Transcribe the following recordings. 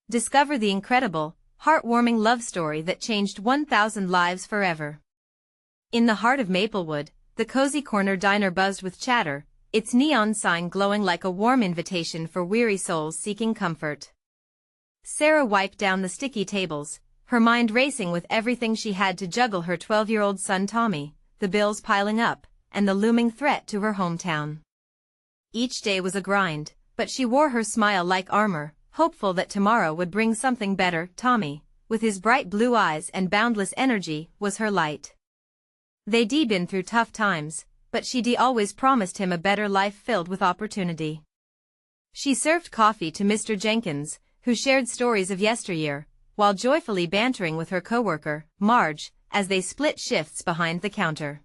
Discover the incredible, heartwarming love story that changed 1,000 lives forever. In the heart of Maplewood, the cozy corner diner buzzed with chatter, its neon sign glowing like a warm invitation for weary souls seeking comfort. Sarah wiped down the sticky tables, her mind racing with everything she had to juggle: her 12-year-old son Tommy, the bills piling up, and the looming threat to her hometown. Each day was a grind, but she wore her smile like armor, hopeful that tomorrow would bring something better. Tommy, with his bright blue eyes and boundless energy, was her light. They'd been through tough times, but she'd always promised him a better life filled with opportunity. She served coffee to Mr. Jenkins, who shared stories of yesteryear, while joyfully bantering with her coworker, Marge, as they split shifts behind the counter.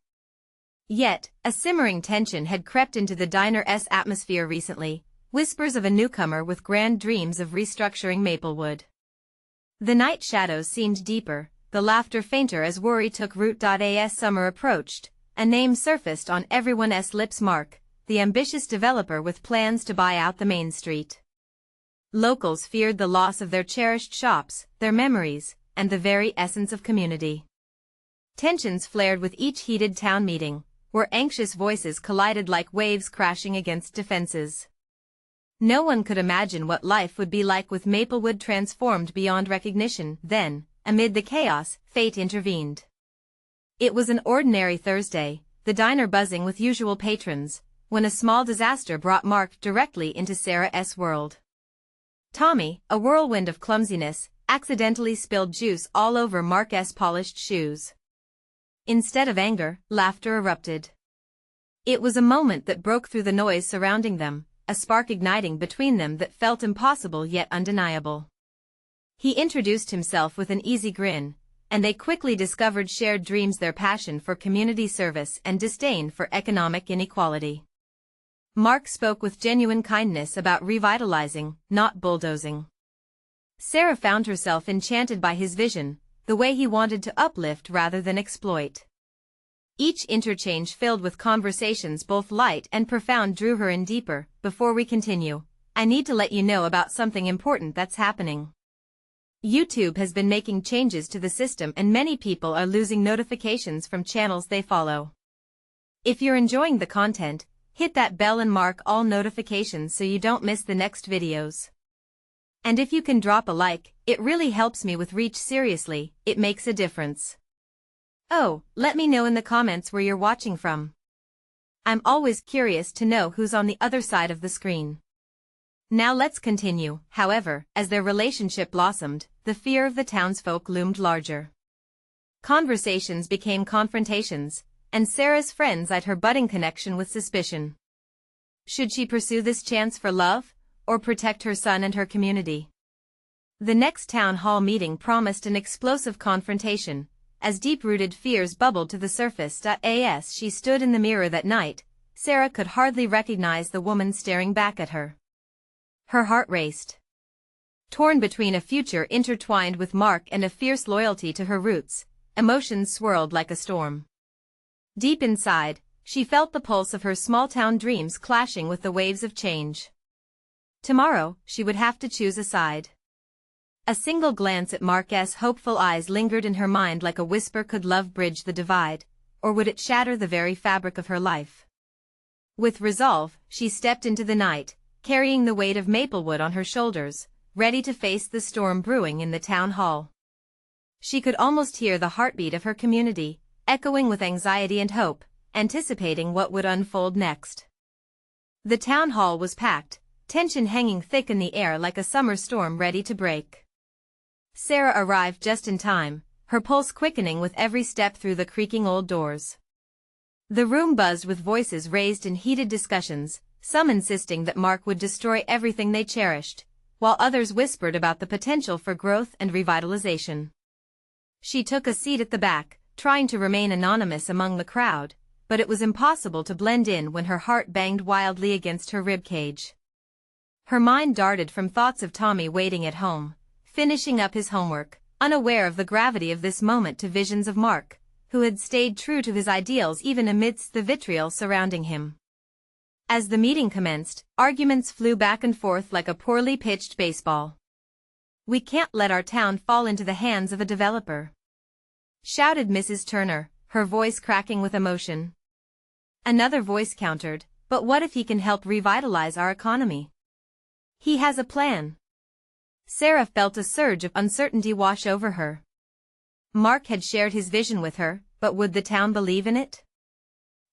Yet, a simmering tension had crept into the diner's atmosphere recently, whispers of a newcomer with grand dreams of restructuring Maplewood. The night shadows seemed deeper, the laughter fainter as worry took root. As summer approached, a name surfaced on everyone's lips: Mark, the ambitious developer with plans to buy out the main street. Locals feared the loss of their cherished shops, their memories, and the very essence of community. Tensions flared with each heated town meeting, where anxious voices collided like waves crashing against defenses. No one could imagine what life would be like with Maplewood transformed beyond recognition. Then, amid the chaos, fate intervened. It was an ordinary Thursday, the diner buzzing with usual patrons, when a small disaster brought Mark directly into Sarah's world. Tommy, a whirlwind of clumsiness, accidentally spilled juice all over Mark's polished shoes. Instead of anger, laughter erupted. It was a moment that broke through the noise surrounding them, a spark igniting between them that felt impossible yet undeniable. He introduced himself with an easy grin, and they quickly discovered shared dreams: their passion for community service and disdain for economic inequality. Mark spoke with genuine kindness about revitalizing, not bulldozing. Sarah found herself enchanted by his vision, the way he wanted to uplift rather than exploit. Each interchange filled with conversations both light and profound drew her in deeper. Before we continue, I need to let you know about something important that's happening. YouTube has been making changes to the system and many people are losing notifications from channels they follow. If you're enjoying the content, hit that bell and mark all notifications so you don't miss the next videos. And if you can drop a like, it really helps me with reach. Seriously, it makes a difference. Oh, let me know in the comments where you're watching from. I'm always curious to know who's on the other side of the screen. Now let's continue. However, as their relationship blossomed, the fear of the townsfolk loomed larger. Conversations became confrontations, and Sarah's friends eyed her budding connection with suspicion. Should she pursue this chance for love, or protect her son and her community? The next town hall meeting promised an explosive confrontation, as deep-rooted fears bubbled to the surface. As she stood in the mirror that night, Sarah could hardly recognize the woman staring back at her. Her heart raced. Torn between a future intertwined with Mark and a fierce loyalty to her roots, emotions swirled like a storm. Deep inside, she felt the pulse of her small-town dreams clashing with the waves of change. Tomorrow, she would have to choose a side. A single glance at Mark's hopeful eyes lingered in her mind like a whisper: could love bridge the divide, or would it shatter the very fabric of her life? With resolve, she stepped into the night, carrying the weight of Maplewood on her shoulders, ready to face the storm brewing in the town hall. She could almost hear the heartbeat of her community, echoing with anxiety and hope, anticipating what would unfold next. The town hall was packed, tension hanging thick in the air like a summer storm ready to break. Sarah arrived just in time, her pulse quickening with every step through the creaking old doors. The room buzzed with voices raised in heated discussions, some insisting that Mark would destroy everything they cherished, while others whispered about the potential for growth and revitalization. She took a seat at the back, trying to remain anonymous among the crowd, but it was impossible to blend in when her heart banged wildly against her ribcage. Her mind darted from thoughts of Tommy waiting at home, finishing up his homework, unaware of the gravity of this moment, to visions of Mark, who had stayed true to his ideals even amidst the vitriol surrounding him. As the meeting commenced, arguments flew back and forth like a poorly pitched baseball. We can't let our town fall into the hands of a developer," shouted Mrs. Turner, her voice cracking with emotion. Another voice countered, "But what if he can help revitalize our economy? He has a plan." Sarah felt a surge of uncertainty wash over her. Mark had shared his vision with her, but would the town believe in it?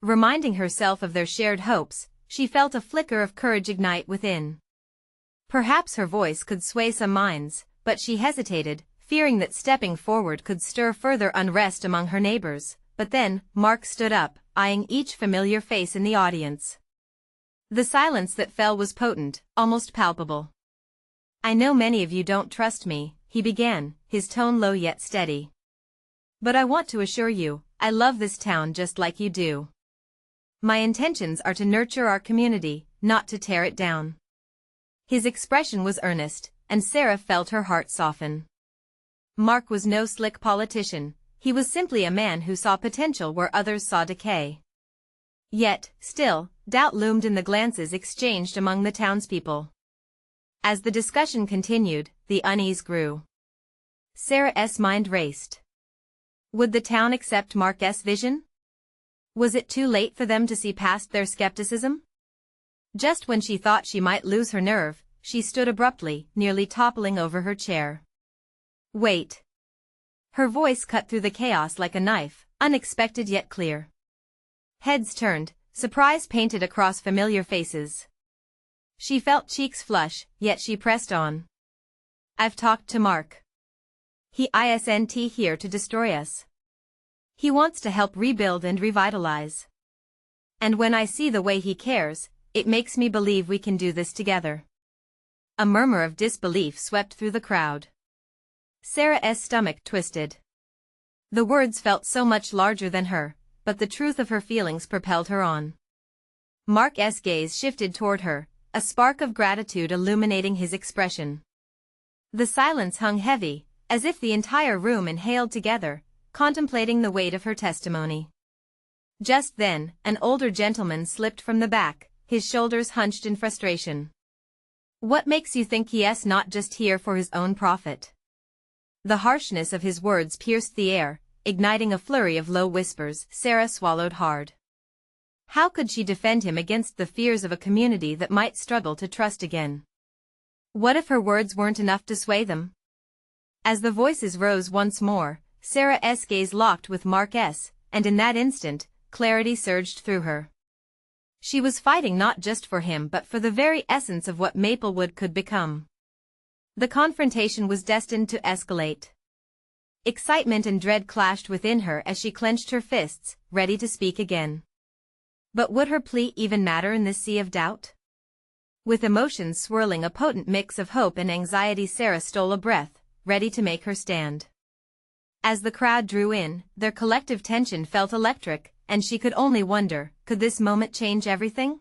Reminding herself of their shared hopes, she felt a flicker of courage ignite within. Perhaps her voice could sway some minds, but she hesitated, fearing that stepping forward could stir further unrest among her neighbors. But then, Mark stood up, eyeing each familiar face in the audience. The silence that fell was potent, almost palpable. "I know many of you don't trust me," he began, his tone low yet steady. "But I want to assure you, I love this town just like you do. My intentions are to nurture our community, not to tear it down." His expression was earnest, and Sarah felt her heart soften. Mark was no slick politician, he was simply a man who saw potential where others saw decay. Yet, still, doubt loomed in the glances exchanged among the townspeople. As the discussion continued, the unease grew. Sarah's mind raced. Would the town accept Mark's vision? Was it too late for them to see past their skepticism? Just when she thought she might lose her nerve, she stood abruptly, nearly toppling over her chair. "Wait." Her voice cut through the chaos like a knife, unexpected yet clear. Heads turned, surprise painted across familiar faces. She felt cheeks flush, yet she pressed on. "I've talked to Mark. He isn't here to destroy us. He wants to help rebuild and revitalize. And when I see the way he cares, it makes me believe we can do this together." A murmur of disbelief swept through the crowd. Sarah's stomach twisted. The words felt so much larger than her, but the truth of her feelings propelled her on. Mark's gaze shifted toward her, a spark of gratitude illuminating his expression. The silence hung heavy, as if the entire room inhaled together, contemplating the weight of her testimony. Just then, an older gentleman slipped from the back, his shoulders hunched in frustration. "What makes you think he's not just here for his own profit?" The harshness of his words pierced the air, igniting a flurry of low whispers. Sarah swallowed hard. How could she defend him against the fears of a community that might struggle to trust again? What if her words weren't enough to sway them? As the voices rose once more, Sarah's gaze locked with Mark's, and in that instant, clarity surged through her. She was fighting not just for him but for the very essence of what Maplewood could become. The confrontation was destined to escalate. Excitement and dread clashed within her as she clenched her fists, ready to speak again. But would her plea even matter in this sea of doubt? With emotions swirling a potent mix of hope and anxiety, Sarah stole a breath, ready to make her stand. As the crowd drew in, their collective tension felt electric, and she could only wonder, could this moment change everything?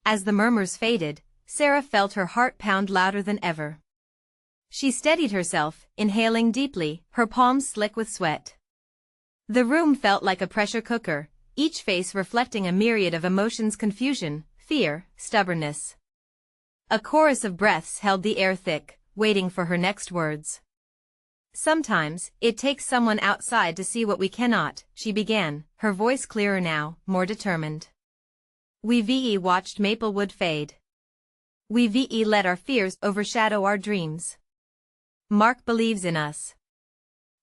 As the murmurs faded, Sarah felt her heart pound louder than ever. She steadied herself, inhaling deeply, her palms slick with sweat. The room felt like a pressure cooker, each face reflecting a myriad of emotions: confusion, fear, stubbornness. A chorus of breaths held the air thick, waiting for her next words. "Sometimes, it takes someone outside to see what we cannot," she began, her voice clearer now, more determined. "We've watched Maplewood fade. We've let our fears overshadow our dreams. Mark believes in us.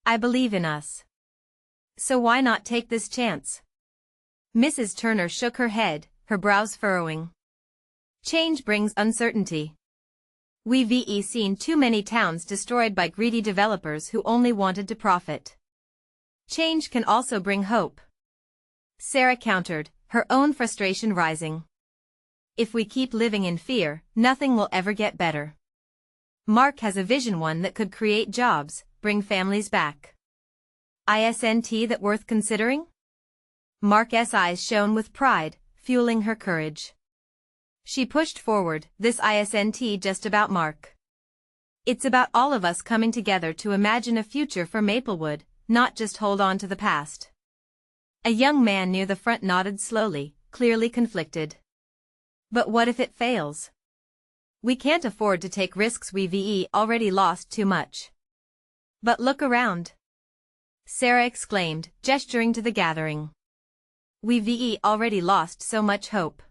I believe in us. So why not take this chance?" Mrs. Turner shook her head, her brows furrowing. "Change brings uncertainty. We've seen too many towns destroyed by greedy developers who only wanted to profit. Change can also bring hope." Sarah countered, her own frustration rising. "If we keep living in fear, nothing will ever get better. Mark has a vision, one that could create jobs, bring families back. Isn't that worth considering?" Mark's eyes shone with pride, fueling her courage. She pushed forward, "This isn't just about Mark. It's about all of us coming together to imagine a future for Maplewood, not just hold on to the past." A young man near the front nodded slowly, clearly conflicted. "But what if it fails? We can't afford to take risks, we've already lost too much. But look around, Sarah exclaimed, gesturing to the gathering. We've already lost so much hope.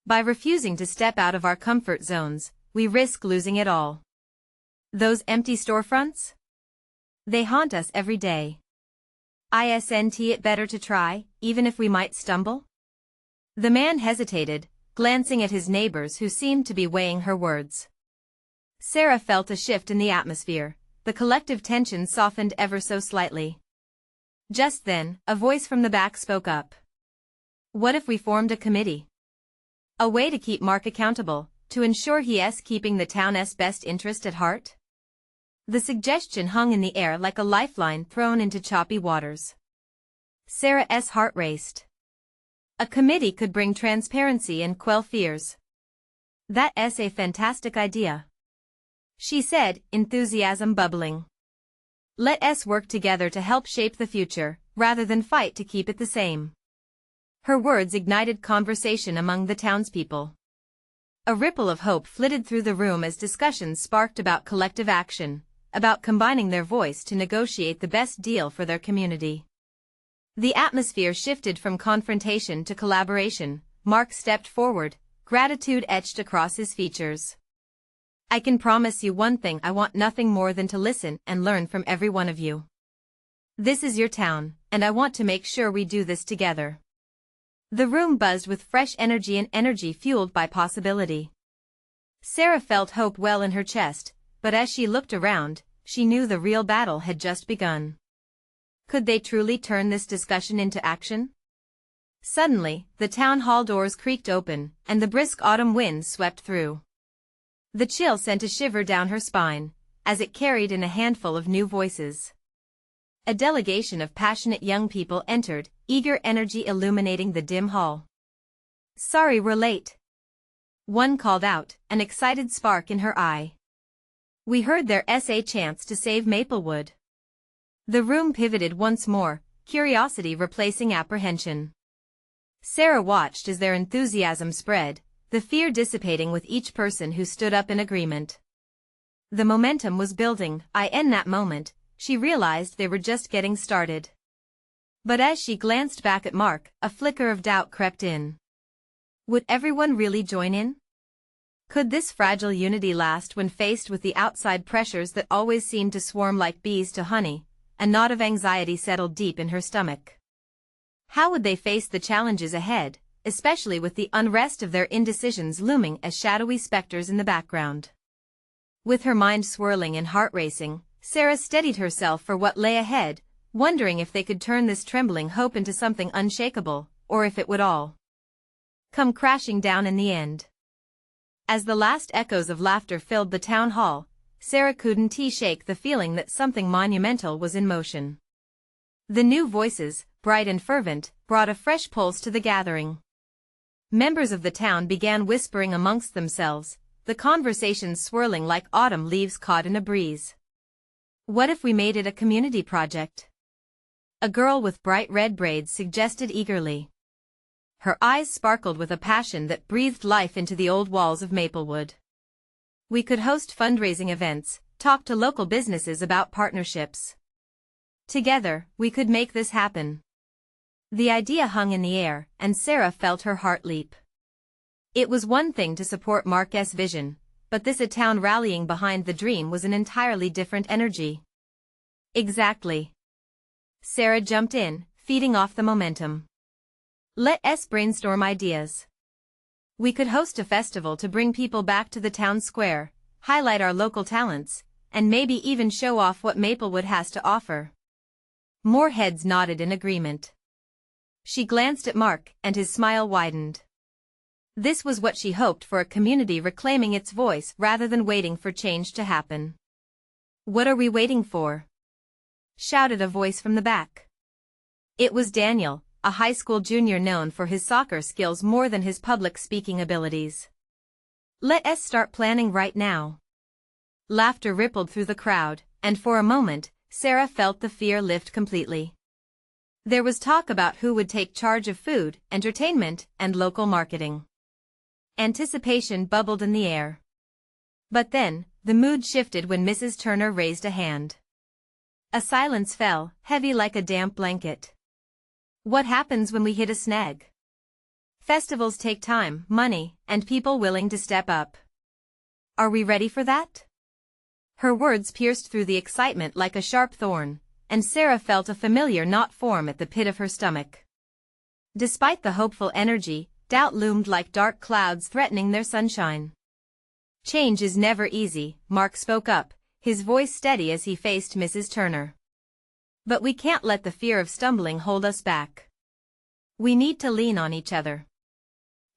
By refusing to step out of our comfort zones, we risk losing it all. Those empty storefronts? They haunt us every day. Isn't it better to try, even if we might stumble? The man hesitated, glancing at his neighbors who seemed to be weighing her words. Sarah felt a shift in the atmosphere. The collective tension softened ever so slightly. Just then, a voice from the back spoke up. What if we formed a committee? A way to keep Mark accountable, to ensure he's keeping the town's best interest at heart? The suggestion hung in the air like a lifeline thrown into choppy waters. Sarah's heart raced. A committee could bring transparency and quell fears. That's a fantastic idea, she said, enthusiasm bubbling. Let us work together to help shape the future, rather than fight to keep it the same. Her words ignited conversation among the townspeople. A ripple of hope flitted through the room as discussions sparked about collective action, about combining their voice to negotiate the best deal for their community. The atmosphere shifted from confrontation to collaboration. Mark stepped forward, gratitude etched across his features. I can promise you one thing: I want nothing more than to listen and learn from every one of you. This is your town, and I want to make sure we do this together. The room buzzed with fresh energy and energy fueled by possibility. Sarah felt hope well in her chest, but as she looked around, she knew the real battle had just begun. Could they truly turn this discussion into action? Suddenly, the town hall doors creaked open, and the brisk autumn wind swept through. The chill sent a shiver down her spine, as it carried in a handful of new voices. A delegation of passionate young people entered, eager energy illuminating the dim hall. Sorry we're late, one called out, an excited spark in her eye. We heard their chants to save Maplewood. The room pivoted once more, curiosity replacing apprehension. Sarah watched as their enthusiasm spread, the fear dissipating with each person who stood up in agreement. The momentum was building. In that moment, she realized they were just getting started. But as she glanced back at Mark, a flicker of doubt crept in. Would everyone really join in? Could this fragile unity last when faced with the outside pressures that always seemed to swarm like bees to honey? A knot of anxiety settled deep in her stomach. How would they face the challenges ahead, especially with the unrest of their indecisions looming as shadowy specters in the background? With her mind swirling and heart racing, Sarah steadied herself for what lay ahead, wondering if they could turn this trembling hope into something unshakable, or if it would all come crashing down in the end. As the last echoes of laughter filled the town hall, Sarah couldn't shake the feeling that something monumental was in motion. The new voices, bright and fervent, brought a fresh pulse to the gathering. Members of the town began whispering amongst themselves, the conversations swirling like autumn leaves caught in a breeze. What if we made it a community project? A girl with bright red braids suggested eagerly. Her eyes sparkled with a passion that breathed life into the old walls of Maplewood. We could host fundraising events, talk to local businesses about partnerships. Together, we could make this happen. The idea hung in the air, and Sarah felt her heart leap. It was one thing to support Mark's vision, but this a town rallying behind the dream was an entirely different energy. Exactly. Sarah jumped in, feeding off the momentum. Let's brainstorm ideas. We could host a festival to bring people back to the town square, highlight our local talents, and maybe even show off what Maplewood has to offer. More heads nodded in agreement. She glanced at Mark, and his smile widened. This was what she hoped for, a community reclaiming its voice rather than waiting for change to happen. What are we waiting for? Shouted a voice from the back. It was Daniel, a high school junior known for his soccer skills more than his public speaking abilities. Let's start planning right now. Laughter rippled through the crowd, and for a moment, Sarah felt the fear lift completely. There was talk about who would take charge of food, entertainment, and local marketing. Anticipation bubbled in the air. But then, the mood shifted when Mrs. Turner raised a hand. A silence fell, heavy like a damp blanket. What happens when we hit a snag? Festivals take time, money, and people willing to step up. Are we ready for that? Her words pierced through the excitement like a sharp thorn, and Sarah felt a familiar knot form at the pit of her stomach. Despite the hopeful energy, doubt loomed like dark clouds threatening their sunshine. Change is never easy, Mark spoke up, his voice steady as he faced Mrs. Turner. But we can't let the fear of stumbling hold us back. We need to lean on each other.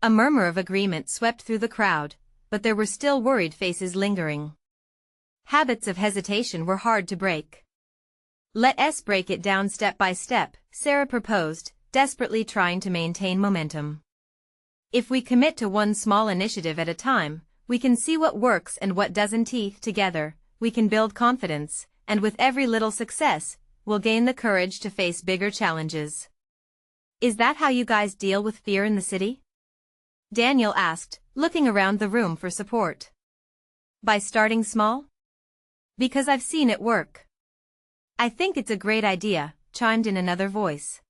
A murmur of agreement swept through the crowd, but there were still worried faces lingering. Habits of hesitation were hard to break. Let us break it down step by step, Sarah proposed, desperately trying to maintain momentum. If we commit to one small initiative at a time, we can see what works and what doesn't. Together, we can build confidence, and with every little success, we'll gain the courage to face bigger challenges. Is that how you guys deal with fear in the city? Daniel asked, looking around the room for support. By starting small? Because I've seen it work. I think it's a great idea, chimed in another voice.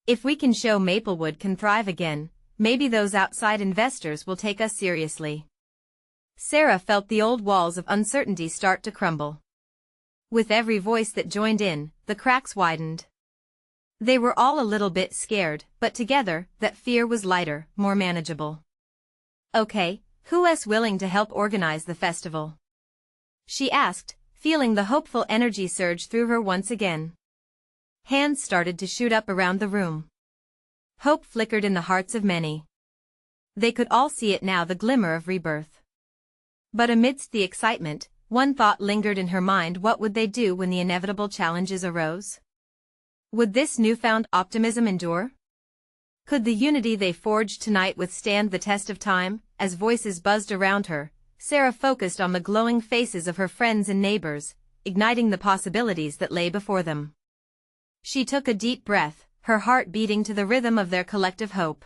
If we can show Maplewood can thrive again, maybe those outside investors will take us seriously. Sarah felt the old walls of uncertainty start to crumble. With every voice that joined in, the cracks widened. They were all a little bit scared, but together, that fear was lighter, more manageable. Okay, who else willing to help organize the festival? She asked, feeling the hopeful energy surge through her once again. Hands started to shoot up around the room. Hope flickered in the hearts of many. They could all see it now, the glimmer of rebirth. But amidst the excitement, one thought lingered in her mind: what would they do when the inevitable challenges arose? Would this newfound optimism endure? Could the unity they forged tonight withstand the test of time? As voices buzzed around her, Sarah focused on the glowing faces of her friends and neighbors, igniting the possibilities that lay before them. She took a deep breath, her heart beating to the rhythm of their collective hope.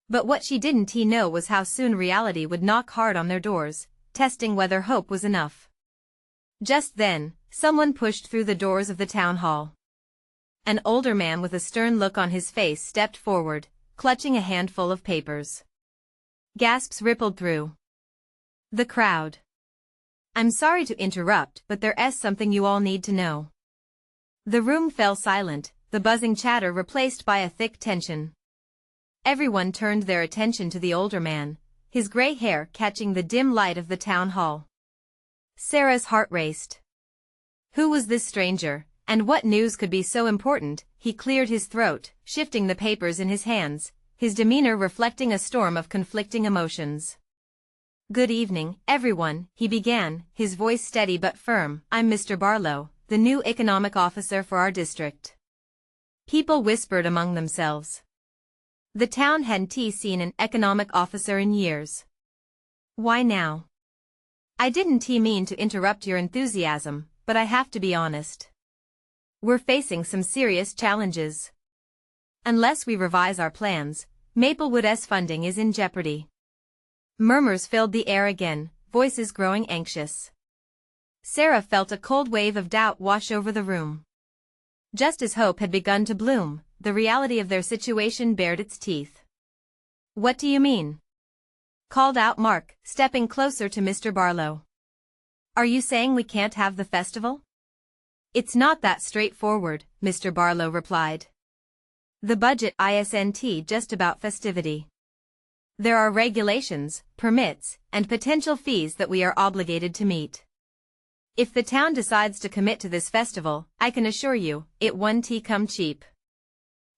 But what she didn't know was how soon reality would knock hard on their doors, testing whether hope was enough. Just then, someone pushed through the doors of the town hall. An older man with a stern look on his face stepped forward, clutching a handful of papers. Gasps rippled through the crowd. I'm sorry to interrupt, but there's something you all need to know. The room fell silent, the buzzing chatter replaced by a thick tension. Everyone turned their attention to the older man, his gray hair catching the dim light of the town hall. Sarah's heart raced. Who was this stranger, and what news could be so important? He cleared his throat, shifting the papers in his hands, his demeanor reflecting a storm of conflicting emotions. Good evening, everyone, he began, his voice steady but firm. I'm Mr. Barlow, the new economic officer for our district. People whispered among themselves. The town hadn't seen an economic officer in years. Why now? I didn't mean to interrupt your enthusiasm, but I have to be honest. We're facing some serious challenges. Unless we revise our plans, Maplewood's funding is in jeopardy. Murmurs filled the air again, voices growing anxious. Sarah felt a cold wave of doubt wash over the room. Just as hope had begun to bloom, the reality of their situation bared its teeth. What do you mean? Called out Mark, stepping closer to Mr. Barlow. Are you saying we can't have the festival? It's not that straightforward, Mr. Barlow replied. The budget isn't just about festivity. There are regulations, permits, and potential fees that we are obligated to meet. If the town decides to commit to this festival, I can assure you, it won't come cheap.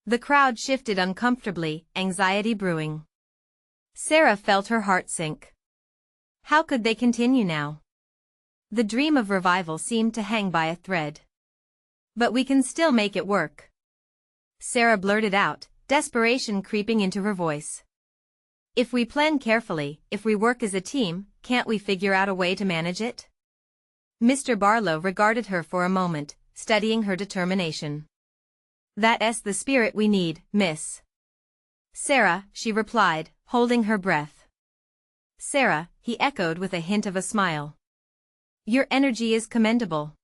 The crowd shifted uncomfortably, anxiety brewing. Sarah felt her heart sink. How could they continue now? The dream of revival seemed to hang by a thread. But we can still make it work. Sarah blurted out, desperation creeping into her voice. If we plan carefully, if we work as a team, can't we figure out a way to manage it? Mr. Barlow regarded her for a moment, studying her determination. That's the spirit we need, miss. Sarah, she replied, holding her breath. Sarah, he echoed with a hint of a smile. Your energy is commendable.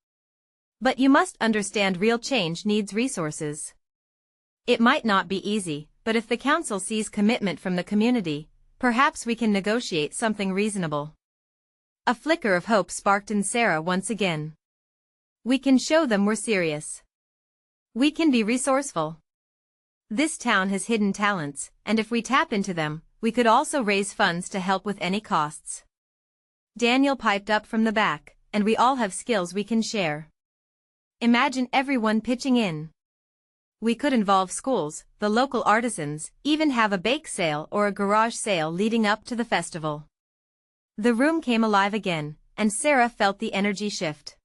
But you must understand real change needs resources. It might not be easy, but if the council sees commitment from the community, perhaps we can negotiate something reasonable. A flicker of hope sparked in Sarah once again. We can show them we're serious. We can be resourceful. This town has hidden talents, and if we tap into them, we could also raise funds to help with any costs. Daniel piped up from the back, and we all have skills we can share. Imagine everyone pitching in. We could involve schools, the local artisans, even have a bake sale or a garage sale leading up to the festival. The room came alive again, and Sarah felt the energy shift.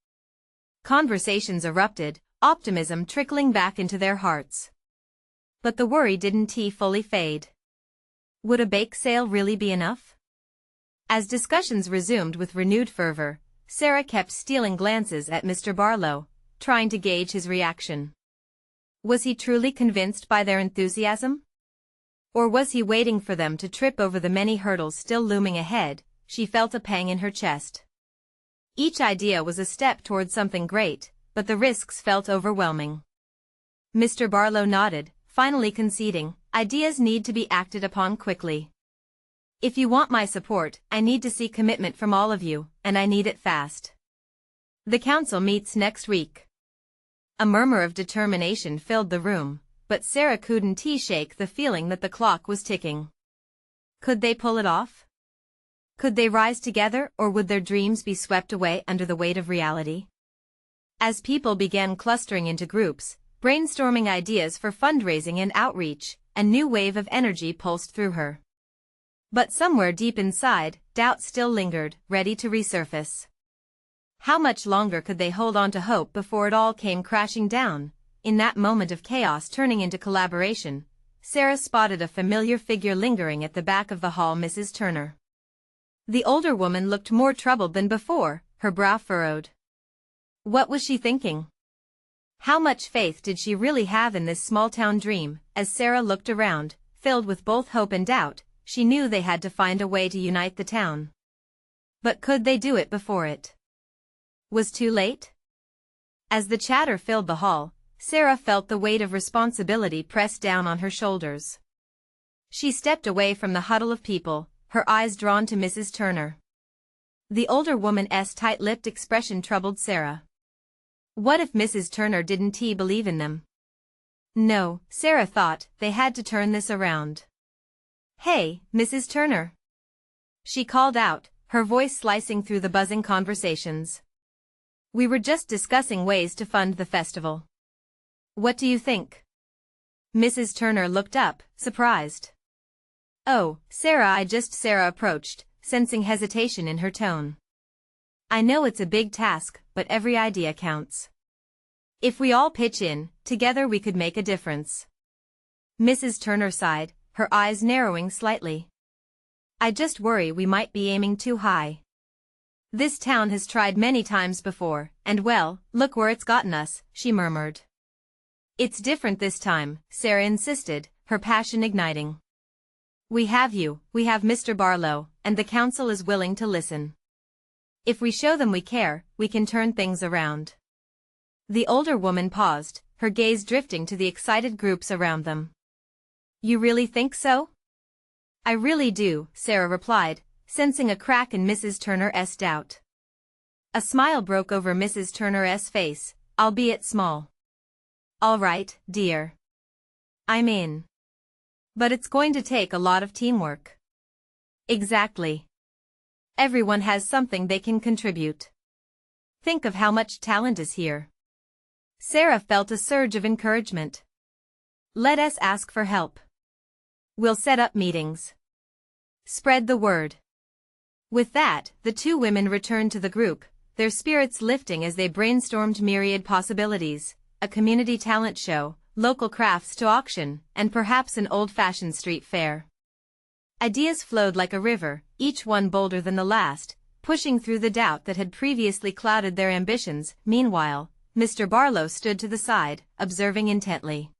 Conversations erupted, optimism trickling back into their hearts. But the worry didn't fully fade. Would a bake sale really be enough? As discussions resumed with renewed fervor, Sarah kept stealing glances at Mr. Barlow, trying to gauge his reaction. Was he truly convinced by their enthusiasm? Or was he waiting for them to trip over the many hurdles still looming ahead? She felt a pang in her chest. Each idea was a step toward something great, but the risks felt overwhelming. Mr. Barlow nodded, finally conceding, ideas need to be acted upon quickly. If you want my support, I need to see commitment from all of you, and I need it fast. The council meets next week. A murmur of determination filled the room, but Sarah couldn't shake the feeling that the clock was ticking. Could they pull it off? Could they rise together, or would their dreams be swept away under the weight of reality? As people began clustering into groups, brainstorming ideas for fundraising and outreach, a new wave of energy pulsed through her. But somewhere deep inside, doubt still lingered, ready to resurface. How much longer could they hold on to hope before it all came crashing down? In that moment of chaos turning into collaboration, Sarah spotted a familiar figure lingering at the back of the hall, Mrs. Turner. The older woman looked more troubled than before, her brow furrowed. What was she thinking? How much faith did she really have in this small-town dream? As Sarah looked around, filled with both hope and doubt, she knew they had to find a way to unite the town. But could they do it before it was too late? As the chatter filled the hall, Sarah felt the weight of responsibility pressed down on her shoulders. She stepped away from the huddle of people, her eyes drawn to Mrs. Turner. The older woman's tight-lipped expression troubled Sarah. What if Mrs. Turner didn't believe in them? No, Sarah thought, they had to turn this around. Hey, Mrs. Turner. She called out, her voice slicing through the buzzing conversations. We were just discussing ways to fund the festival. What do you think? Mrs. Turner looked up, surprised. Oh, Sarah, Sarah approached, sensing hesitation in her tone. I know it's a big task, but every idea counts. If we all pitch in, together we could make a difference. Mrs. Turner sighed, her eyes narrowing slightly. I just worry we might be aiming too high. This town has tried many times before, and well, look where it's gotten us, she murmured. It's different this time, Sarah insisted, her passion igniting. We have Mr. Barlow, and the council is willing to listen. If we show them we care, we can turn things around. The older woman paused, her gaze drifting to the excited groups around them. You really think so? I really do, Sarah replied, sensing a crack in Mrs. Turner's doubt. A smile broke over Mrs. Turner's face, albeit small. All right, dear. I'm in. But it's going to take a lot of teamwork. Exactly. Everyone has something they can contribute. Think of how much talent is here. Sarah felt a surge of encouragement. Let us ask for help. We'll set up meetings. Spread the word. With that, the two women returned to the group, their spirits lifting as they brainstormed myriad possibilities, a community talent show, local crafts to auction, and perhaps an old-fashioned street fair. Ideas flowed like a river, each one bolder than the last, pushing through the doubt that had previously clouded their ambitions. Meanwhile, Mr. Barlow stood to the side, observing intently.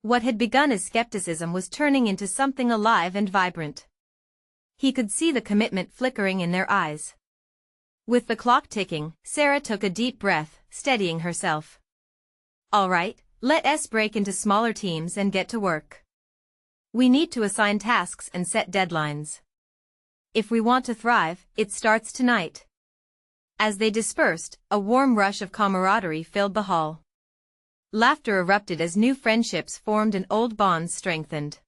What had begun as skepticism was turning into something alive and vibrant. He could see the commitment flickering in their eyes. With the clock ticking, Sarah took a deep breath, steadying herself. All right, let us break into smaller teams and get to work. We need to assign tasks and set deadlines. If we want to thrive, it starts tonight. As they dispersed, a warm rush of camaraderie filled the hall. Laughter erupted as new friendships formed and old bonds strengthened.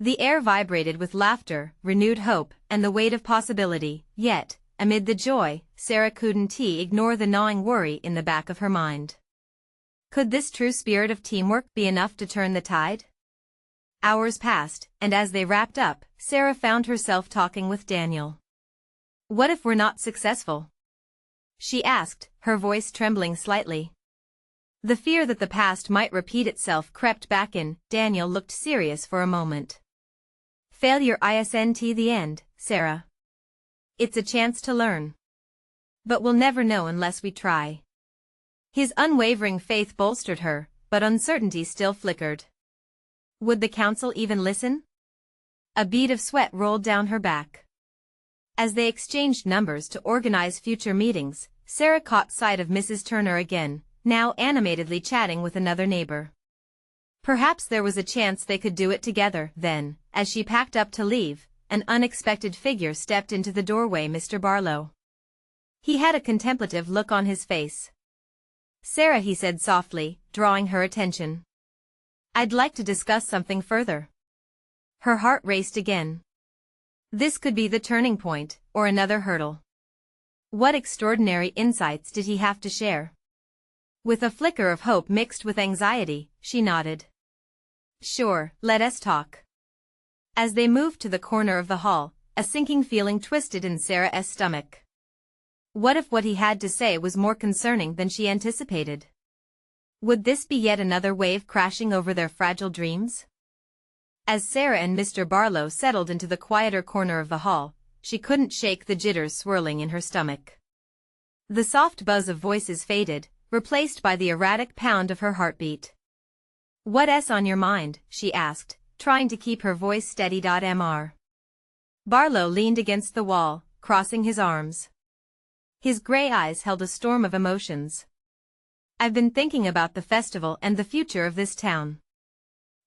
The air vibrated with laughter, renewed hope, and the weight of possibility, yet, amid the joy, Sarah couldn't ignore the gnawing worry in the back of her mind. Could this true spirit of teamwork be enough to turn the tide? Hours passed, and as they wrapped up, Sarah found herself talking with Daniel. What if we're not successful? She asked, her voice trembling slightly. The fear that the past might repeat itself crept back in. Daniel looked serious for a moment. Failure isn't the end, Sarah. It's a chance to learn. But we'll never know unless we try. His unwavering faith bolstered her, but uncertainty still flickered. Would the council even listen? A bead of sweat rolled down her back. As they exchanged numbers to organize future meetings, Sarah caught sight of Mrs. Turner again, now animatedly chatting with another neighbor. Perhaps there was a chance they could do it together. Then, as she packed up to leave, an unexpected figure stepped into the doorway. Mr. Barlow. He had a contemplative look on his face. Sarah, he said softly, drawing her attention. I'd like to discuss something further. Her heart raced again. This could be the turning point, or another hurdle. What extraordinary insights did he have to share? With a flicker of hope mixed with anxiety, she nodded. Sure, let us talk. As they moved to the corner of the hall, a sinking feeling twisted in Sarah's stomach. What if what he had to say was more concerning than she anticipated? Would this be yet another wave crashing over their fragile dreams? As Sarah and Mr. Barlow settled into the quieter corner of the hall, she couldn't shake the jitters swirling in her stomach. The soft buzz of voices faded, replaced by the erratic pound of her heartbeat. What's on your mind? She asked, trying to keep her voice steady. Mr. Barlow leaned against the wall, crossing his arms. His gray eyes held a storm of emotions. I've been thinking about the festival and the future of this town.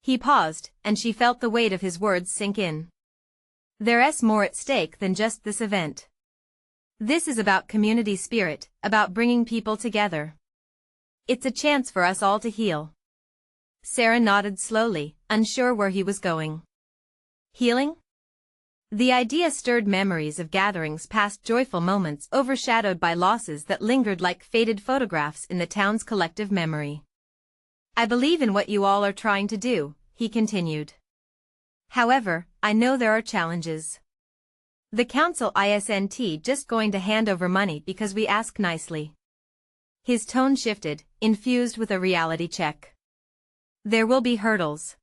He paused, and she felt the weight of his words sink in. There's more at stake than just this event. This is about community spirit, about bringing people together. It's a chance for us all to heal. Sarah nodded slowly, unsure where he was going. Healing? The idea stirred memories of gatherings past, joyful moments overshadowed by losses that lingered like faded photographs in the town's collective memory. I believe in what you all are trying to do, he continued. However, I know there are challenges. The council isn't just going to hand over money because we ask nicely. His tone shifted, infused with a reality check. There will be hurdles.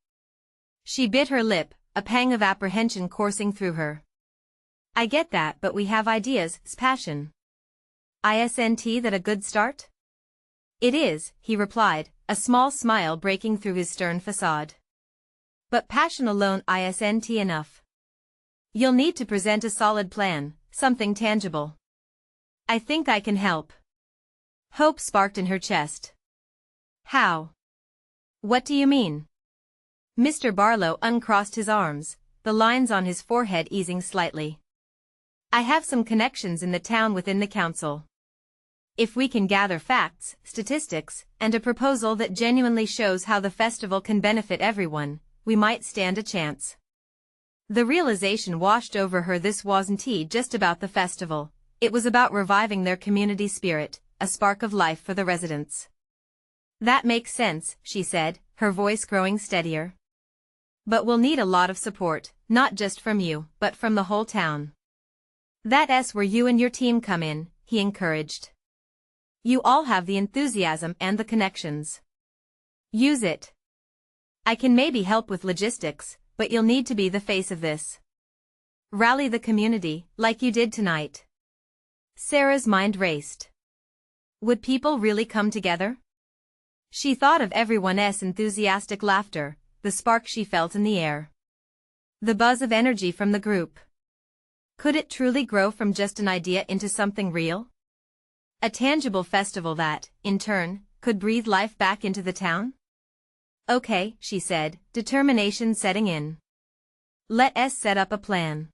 She bit her lip, a pang of apprehension coursing through her. I get that, but we have ideas, passion. Isn't that a good start? It is, he replied, a small smile breaking through his stern facade. But passion alone isn't enough. You'll need to present a solid plan, something tangible. I think I can help. Hope sparked in her chest. How? What do you mean? Mr. Barlow uncrossed his arms, the lines on his forehead easing slightly. I have some connections in the town within the council. If we can gather facts, statistics, and a proposal that genuinely shows how the festival can benefit everyone, we might stand a chance. The realization washed over her. This wasn't just about the festival, it was about reviving their community spirit, a spark of life for the residents. That makes sense, she said, her voice growing steadier. But we'll need a lot of support, not just from you, but from the whole town. That's where you and your team come in, he encouraged. You all have the enthusiasm and the connections. Use it. I can maybe help with logistics, but you'll need to be the face of this. Rally the community, like you did tonight. Sarah's mind raced. Would people really come together? She thought of everyone's enthusiastic laughter, the spark she felt in the air. The buzz of energy from the group. Could it truly grow from just an idea into something real? A tangible festival that, in turn, could breathe life back into the town? Okay, she said, determination setting in. Let us set up a plan.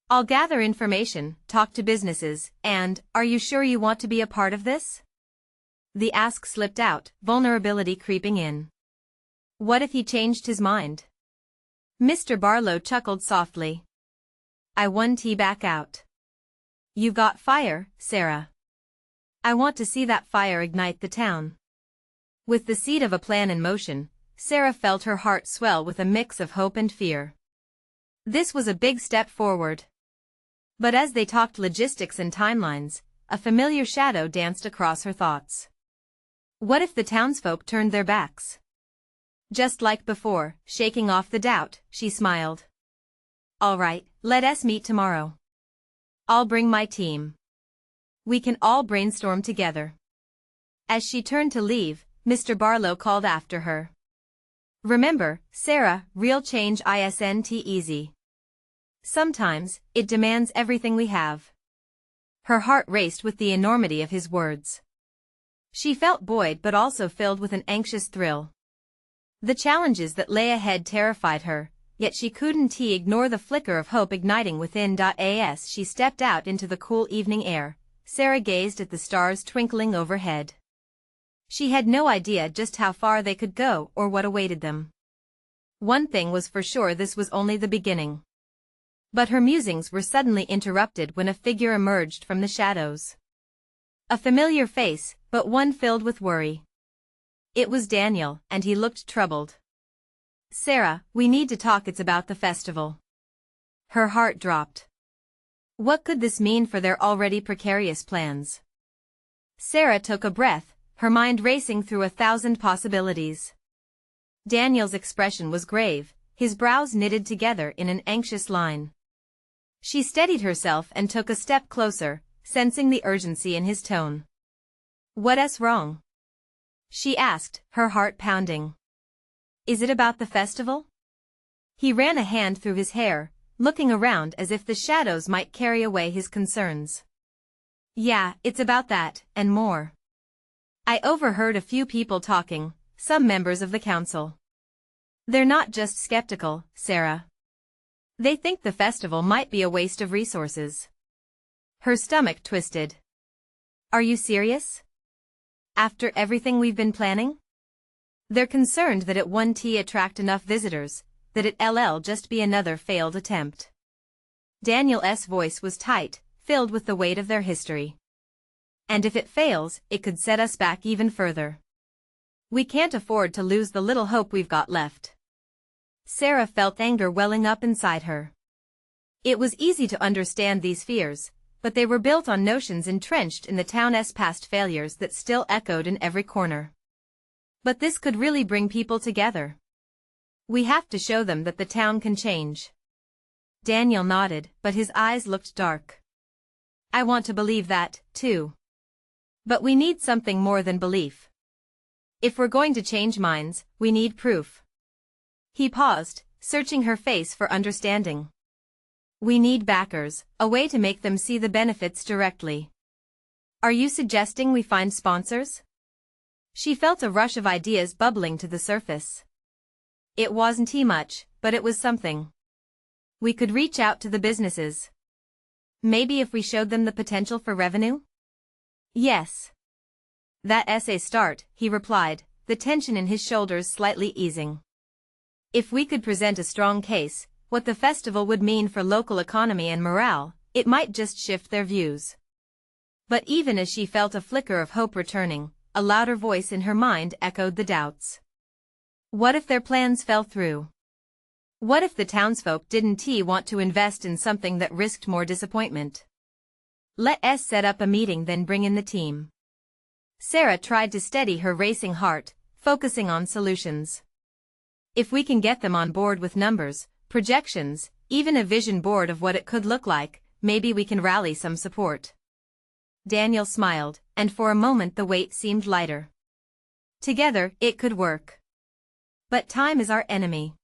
I'll gather information, talk to businesses, and, are you sure you want to be a part of this? The ask slipped out, vulnerability creeping in. What if he changed his mind? Mr. Barlow chuckled softly. I won tea back out. You've got fire, Sarah. I want to see that fire ignite the town. With the seed of a plan in motion, Sarah felt her heart swell with a mix of hope and fear. This was a big step forward. But as they talked logistics and timelines, a familiar shadow danced across her thoughts. What if the townsfolk turned their backs? Just like before, shaking off the doubt, she smiled. All right, let us meet tomorrow. I'll bring my team. We can all brainstorm together. As she turned to leave, Mr. Barlow called after her. Remember, Sarah, real change isn't easy. Sometimes, it demands everything we have. Her heart raced with the enormity of his words. She felt buoyed but also filled with an anxious thrill. The challenges that lay ahead terrified her, yet she couldn't ignore the flicker of hope igniting within. As she stepped out into the cool evening air, Sarah gazed at the stars twinkling overhead. She had no idea just how far they could go or what awaited them. One thing was for sure, this was only the beginning. But her musings were suddenly interrupted when a figure emerged from the shadows. A familiar face, but one filled with worry. It was Daniel, and he looked troubled. Sarah, we need to talk, it's about the festival. Her heart dropped. What could this mean for their already precarious plans? Sarah took a breath, her mind racing through 1,000 possibilities. Daniel's expression was grave, his brows knitted together in an anxious line. She steadied herself and took a step closer, sensing the urgency in his tone. What's wrong? She asked, her heart pounding. Is it about the festival? He ran a hand through his hair, looking around as if the shadows might carry away his concerns. Yeah, it's about that, and more. I overheard a few people talking, some members of the council. They're not just skeptical, Sarah. They think the festival might be a waste of resources. Her stomach twisted. Are you serious? After everything we've been planning? They're concerned that it won't attract enough visitors, that it'll just be another failed attempt. Daniel's voice was tight, filled with the weight of their history. And if it fails, it could set us back even further. We can't afford to lose the little hope we've got left. Sarah felt anger welling up inside her. It was easy to understand these fears, but they were built on notions entrenched in the town's past failures that still echoed in every corner. But this could really bring people together. We have to show them that the town can change. Daniel nodded, but his eyes looked dark. I want to believe that, too. But we need something more than belief. If we're going to change minds, we need proof. He paused, searching her face for understanding. We need backers, a way to make them see the benefits directly. Are you suggesting we find sponsors? She felt a rush of ideas bubbling to the surface. It wasn't much, but it was something. We could reach out to the businesses. Maybe if we showed them the potential for revenue? Yes. That's a start, he replied, the tension in his shoulders slightly easing. If we could present a strong case, what the festival would mean for local economy and morale, it might just shift their views. But even as she felt a flicker of hope returning, a louder voice in her mind echoed the doubts. What if their plans fell through? What if the townsfolk didn't want to invest in something that risked more disappointment? Let us set up a meeting, then bring in the team. Sarah tried to steady her racing heart, focusing on solutions. If we can get them on board with numbers, projections, even a vision board of what it could look like, maybe we can rally some support. Daniel smiled, and for a moment the weight seemed lighter. Together, it could work. But time is our enemy.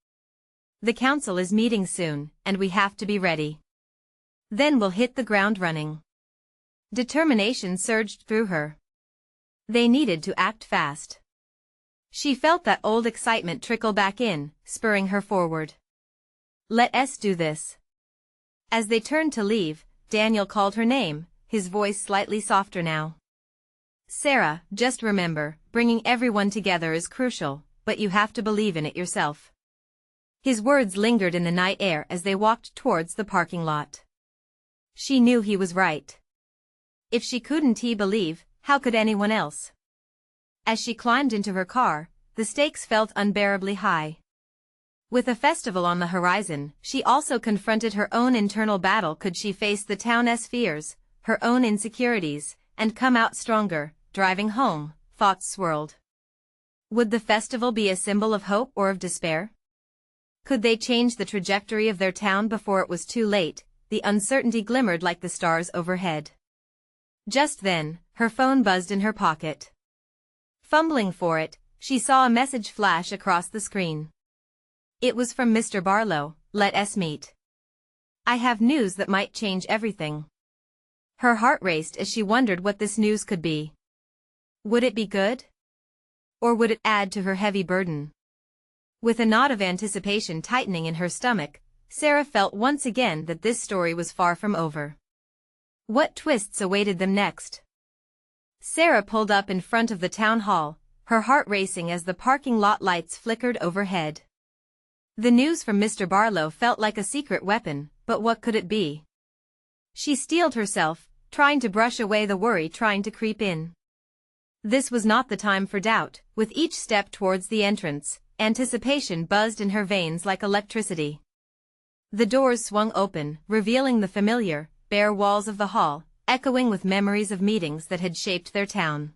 The council is meeting soon, and we have to be ready. Then we'll hit the ground running. Determination surged through her. They needed to act fast. She felt that old excitement trickle back in, spurring her forward. Let us do this. As they turned to leave, Daniel called her name, his voice slightly softer now. Sarah, just remember, bringing everyone together is crucial, but you have to believe in it yourself. His words lingered in the night air as they walked towards the parking lot. She knew he was right. If she couldn't believe, how could anyone else? As she climbed into her car, the stakes felt unbearably high. With a festival on the horizon, she also confronted her own internal battle. Could she face the town's fears, her own insecurities, and come out stronger? Driving home, thoughts swirled. Would the festival be a symbol of hope or of despair? Could they change the trajectory of their town before it was too late? The uncertainty glimmered like the stars overhead. Just then, her phone buzzed in her pocket. Fumbling for it, she saw a message flash across the screen. It was from Mr. Barlow. Let us meet. I have news that might change everything. Her heart raced as she wondered what this news could be. Would it be good? Or would it add to her heavy burden? With a knot of anticipation tightening in her stomach, Sarah felt once again that this story was far from over. What twists awaited them next? Sarah pulled up in front of the town hall, her heart racing as the parking lot lights flickered overhead. The news from Mr. Barlow felt like a secret weapon, but what could it be? She steeled herself, trying to brush away the worry trying to creep in. This was not the time for doubt. With each step towards the entrance, anticipation buzzed in her veins like electricity. The doors swung open, revealing the familiar, bare walls of the hall, echoing with memories of meetings that had shaped their town.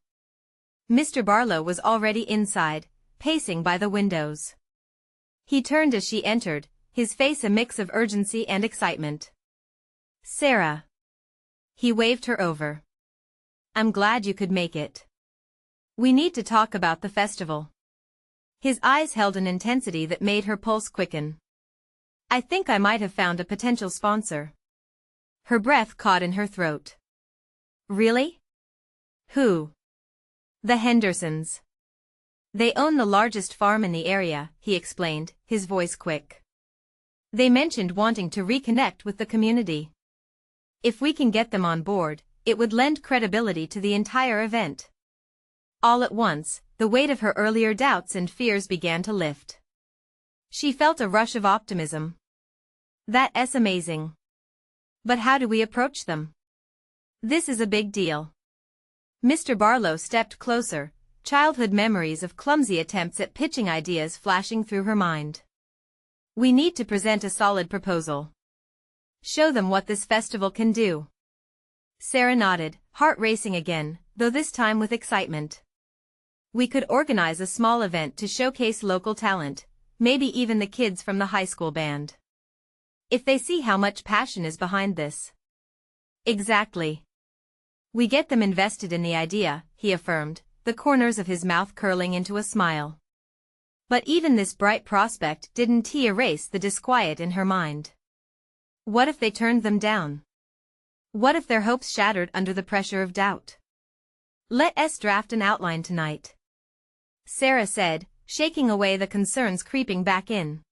Mr. Barlow was already inside, pacing by the windows. He turned as she entered, his face a mix of urgency and excitement. Sarah. He waved her over. I'm glad you could make it. We need to talk about the festival. His eyes held an intensity that made her pulse quicken. I think I might have found a potential sponsor. Her breath caught in her throat. Really? Who? The Hendersons. They own the largest farm in the area, he explained, his voice quick. They mentioned wanting to reconnect with the community. If we can get them on board, it would lend credibility to the entire event. All at once, the weight of her earlier doubts and fears began to lift. She felt a rush of optimism. That's amazing. But how do we approach them? This is a big deal. Mr. Barlow stepped closer, childhood memories of clumsy attempts at pitching ideas flashing through her mind. We need to present a solid proposal. Show them what this festival can do. Sarah nodded, heart racing again, though this time with excitement. We could organize a small event to showcase local talent, maybe even the kids from the high school band. If they see how much passion is behind this. Exactly. We get them invested in the idea, he affirmed, the corners of his mouth curling into a smile. But even this bright prospect didn't erase the disquiet in her mind. What if they turned them down? What if their hopes shattered under the pressure of doubt? Let us draft an outline tonight, Sarah said, shaking away the concerns creeping back in.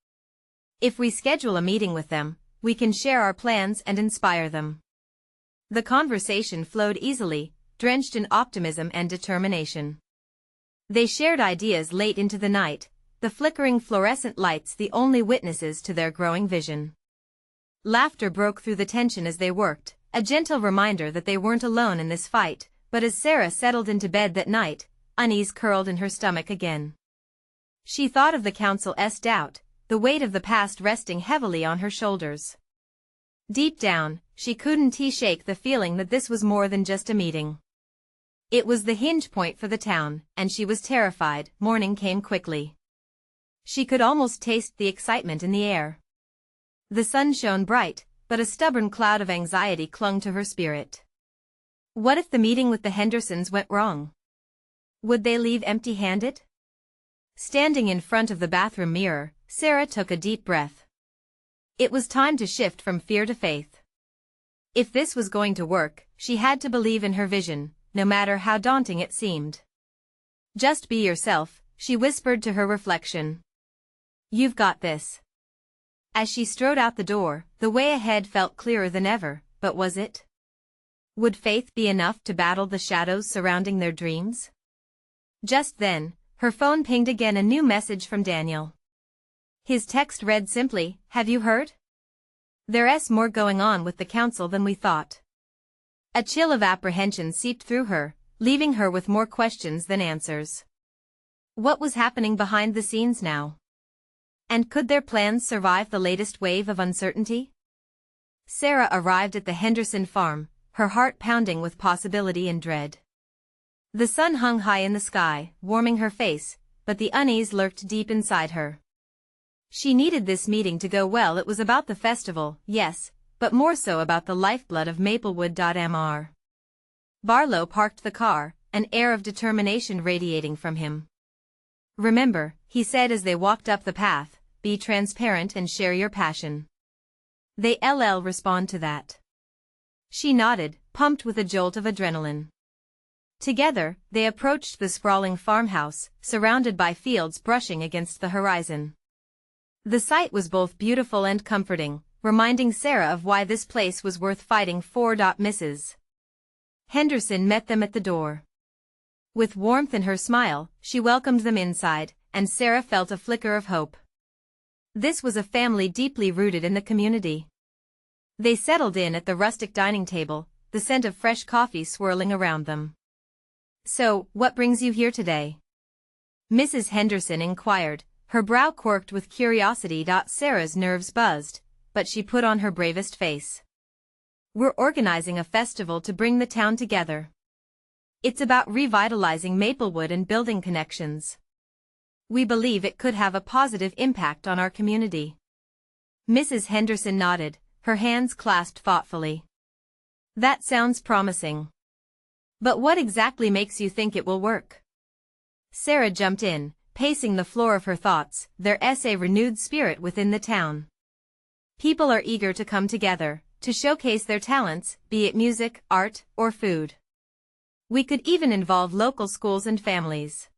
If we schedule a meeting with them, we can share our plans and inspire them. The conversation flowed easily, drenched in optimism and determination. They shared ideas late into the night, the flickering fluorescent lights the only witnesses to their growing vision. Laughter broke through the tension as they worked, a gentle reminder that they weren't alone in this fight, but as Sarah settled into bed that night, unease curled in her stomach again. She thought of the council's doubt, the weight of the past resting heavily on her shoulders. Deep down, she couldn't shake the feeling that this was more than just a meeting. It was the hinge point for the town, and she was terrified. Morning came quickly. She could almost taste the excitement in the air. The sun shone bright, but a stubborn cloud of anxiety clung to her spirit. What if the meeting with the Hendersons went wrong? Would they leave empty-handed? Standing in front of the bathroom mirror, Sarah took a deep breath. It was time to shift from fear to faith. If this was going to work, she had to believe in her vision, no matter how daunting it seemed. Just be yourself, she whispered to her reflection. You've got this. As she strode out the door, the way ahead felt clearer than ever, but was it? Would faith be enough to battle the shadows surrounding their dreams? Just then, her phone pinged again, a new message from Daniel. His text read simply, "Have you heard? There's more going on with the council than we thought." A chill of apprehension seeped through her, leaving her with more questions than answers. What was happening behind the scenes now? And could their plans survive the latest wave of uncertainty? Sarah arrived at the Henderson farm, her heart pounding with possibility and dread. The sun hung high in the sky, warming her face, but the unease lurked deep inside her. She needed this meeting to go well. It was about the festival, yes, but more so about the lifeblood of Maplewood. Barlow parked the car, an air of determination radiating from him. "Remember," he said as they walked up the path, "be transparent and share your passion." They'll respond to that. She nodded, pumped with a jolt of adrenaline. Together, they approached the sprawling farmhouse, surrounded by fields brushing against the horizon. The sight was both beautiful and comforting, reminding Sarah of why this place was worth fighting for. Mrs. Henderson met them at the door. With warmth in her smile, she welcomed them inside, and Sarah felt a flicker of hope. This was a family deeply rooted in the community. They settled in at the rustic dining table, the scent of fresh coffee swirling around them. "So, what brings you here today?" Mrs. Henderson inquired, her brow quirked with curiosity. Sarah's nerves buzzed, but she put on her bravest face. "We're organizing a festival to bring the town together. It's about revitalizing Maplewood and building connections. We believe it could have a positive impact on our community." Mrs. Henderson nodded, her hands clasped thoughtfully. "That sounds promising. But what exactly makes you think it will work?" Sarah jumped in, pacing the floor of her thoughts. "There's a renewed spirit within the town. People are eager to come together, to showcase their talents, be it music, art, or food. We could even involve local schools and families.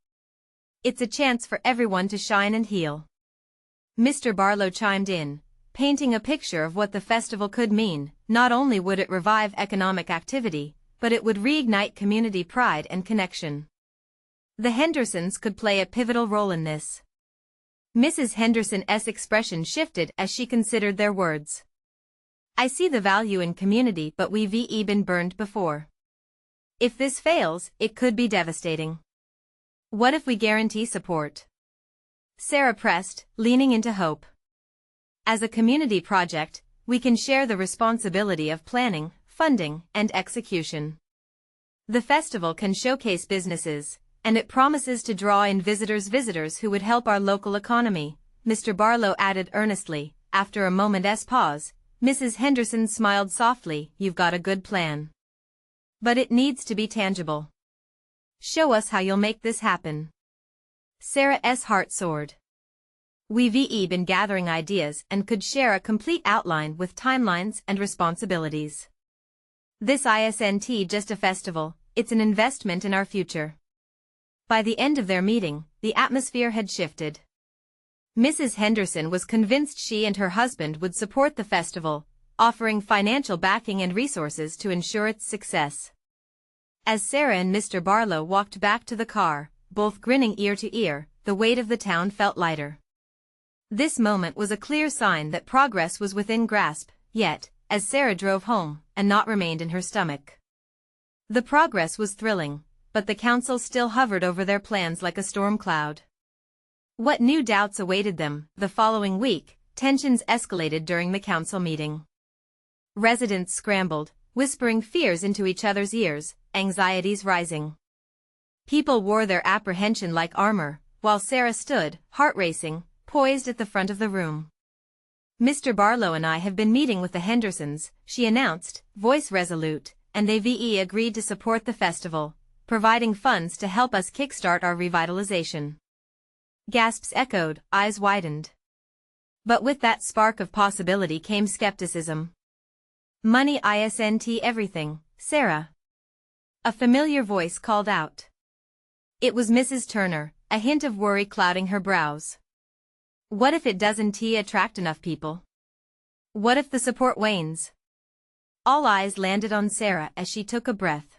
It's a chance for everyone to shine and heal." Mr. Barlow chimed in, painting a picture of what the festival could mean. Not only would it revive economic activity, but it would reignite community pride and connection. The Hendersons could play a pivotal role in this. Mrs. Henderson's expression shifted as she considered their words. "I see the value in community, but we've been burned before. If this fails, it could be devastating. What if we guarantee support?" Sarah pressed, leaning into hope. "As a community project, we can share the responsibility of planning, funding, and execution. The festival can showcase businesses, and it promises to draw in visitors who would help our local economy," Mr. Barlow added earnestly. After a moment's pause, Mrs. Henderson smiled softly. "You've got a good plan. But it needs to be tangible. Show us how you'll make this happen." Sarah's heart soared. "We've been gathering ideas and could share a complete outline with timelines and responsibilities. This isn't just a festival, it's an investment in our future." By the end of their meeting, the atmosphere had shifted. Mrs. Henderson was convinced she and her husband would support the festival, offering financial backing and resources to ensure its success. As Sarah and Mr. Barlow walked back to the car, both grinning ear to ear, the weight of the town felt lighter. This moment was a clear sign that progress was within grasp, yet, as Sarah drove home, a knot remained in her stomach. The progress was thrilling, but the council still hovered over their plans like a storm cloud. What new doubts awaited them? The following week, tensions escalated during the council meeting. Residents scrambled, whispering fears into each other's ears, anxieties rising. People wore their apprehension like armor, while Sarah stood, heart racing, poised at the front of the room. "Mr. Barlow and I have been meeting with the Hendersons," she announced, voice resolute, "and they've agreed to support the festival, providing funds to help us kickstart our revitalization." Gasps echoed, eyes widened. But with that spark of possibility came skepticism. Money isn't everything, Sarah. A familiar voice called out. It was Mrs. Turner, a hint of worry clouding her brows. What if it doesn't attract enough people? What if the support wanes? All eyes landed on Sarah as she took a breath.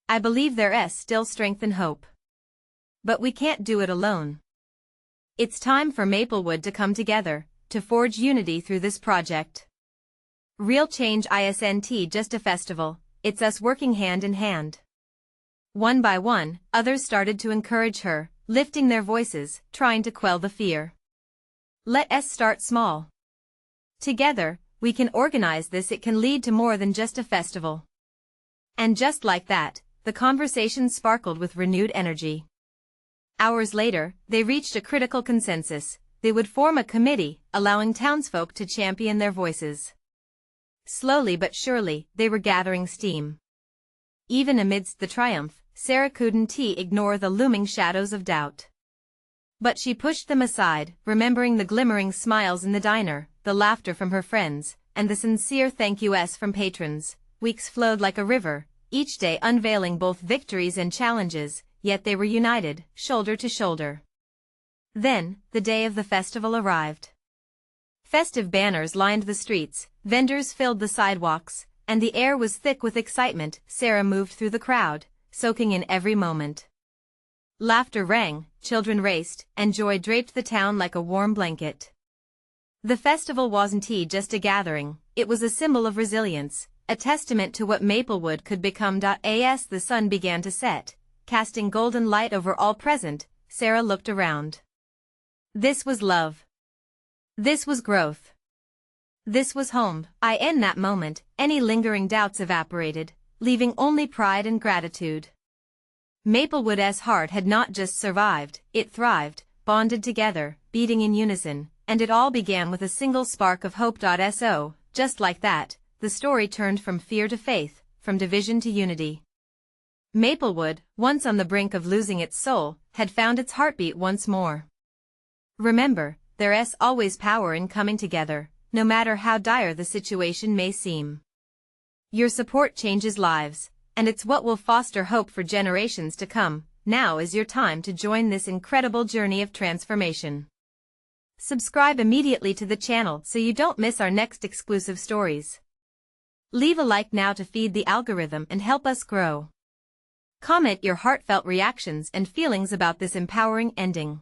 I believe there's still strength and hope. But we can't do it alone. It's time for Maplewood to come together, to forge unity through this project. Real change isn't just a festival, it's us working hand in hand. One by one, others started to encourage her, lifting their voices, trying to quell the fear. Let us start small. Together, we can organize this. It can lead to more than just a festival. And just like that, the conversation sparkled with renewed energy. Hours later, they reached a critical consensus. They would form a committee, allowing townsfolk to champion their voices. Slowly but surely, they were gathering steam. Even amidst the triumph, Sarah couldn't ignore the looming shadows of doubt. But she pushed them aside, remembering the glimmering smiles in the diner, the laughter from her friends, and the sincere thank yous from patrons. Weeks flowed like a river, each day unveiling both victories and challenges, yet they were united, shoulder to shoulder. Then, the day of the festival arrived. Festive banners lined the streets, vendors filled the sidewalks, and the air was thick with excitement. Sarah moved through the crowd, soaking in every moment. Laughter rang, children raced, and joy draped the town like a warm blanket. The festival wasn't just a gathering, it was a symbol of resilience, a testament to what Maplewood could become. As the sun began to set, casting golden light over all present, Sarah looked around. This was love. This was growth. This was home. In that moment, any lingering doubts evaporated, leaving only pride and gratitude. Maplewood's heart had not just survived, it thrived, bonded together, beating in unison, and it all began with a single spark of hope. So, just like that, the story turned from fear to faith, from division to unity. Maplewood, once on the brink of losing its soul, had found its heartbeat once more. Remember, there's always power in coming together, no matter how dire the situation may seem. Your support changes lives, and it's what will foster hope for generations to come. Now is your time to join this incredible journey of transformation. Subscribe immediately to the channel so you don't miss our next exclusive stories. Leave a like now to feed the algorithm and help us grow. Comment your heartfelt reactions and feelings about this empowering ending.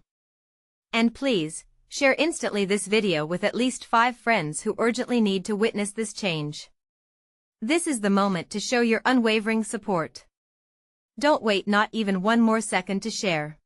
And please, share instantly this video with at least 5 friends who urgently need to witness this change. This is the moment to show your unwavering support. Don't wait not even one more second to share.